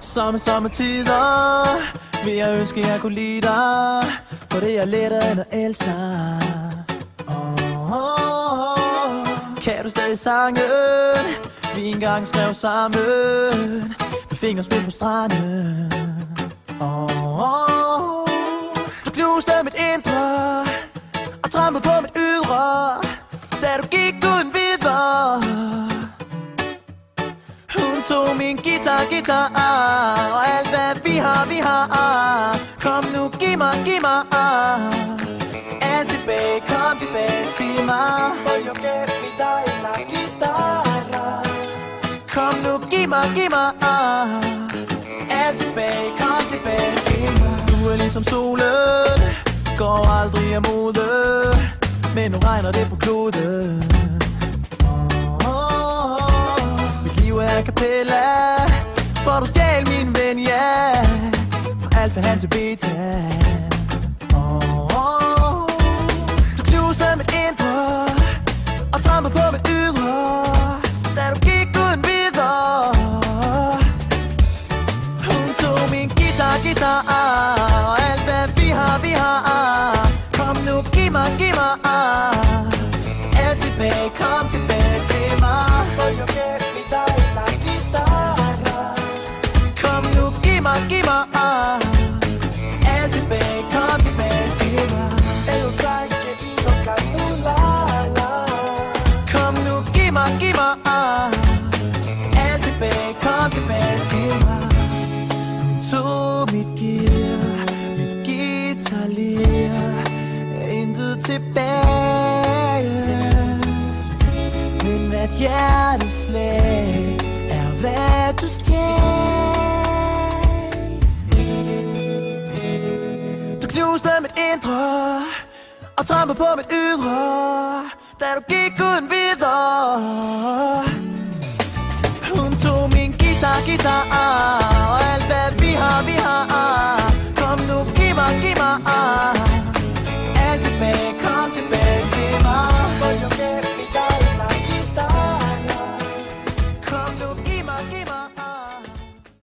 Sommertider vil jeg ønske, jeg kunne lide dig, for det er lettere end at elske dig. Kan du stadig sangen, vi engang skrev sammen, med fingerspil på stranden. Du knuste mit indre og trampede på mit ydre, da du gik uden videre. Hun tog min guitar og alt hvad vi har. Kom nu, giv mig alt tilbage, kom tilbage til mig. Voglio che mi dai la chitarra. Kom nu, giv mig alt tilbage, kom tilbage til mig. Du er ligesom solen, går aldrig af mode, men nu regner det på kloden. Mit liv er a cappella, for du stjal min ven, ja, fra alfa han til beta. Du knuste mit indre og trampede på mit ydre, da du gik uden videre. Hun tog min guitar og alt hvad vi har. Kom nu, giv mig alt tilbage, kom tilbage til mig. Voglio che mi dai la chitarra. Kom nu, giv mig alt tilbage, kom tilbage til mig. E lo sai che io canto la. Kom nu, giv mig alt tilbage, kom tilbage til mig. Hun tog mit gear, mit guitarlir, intet tilbage. Men hvert hjerteslag er hvad du stjal. Du knuste mit indre og trampede på mit ydre, da du gik uden videre. Hun tog min guitar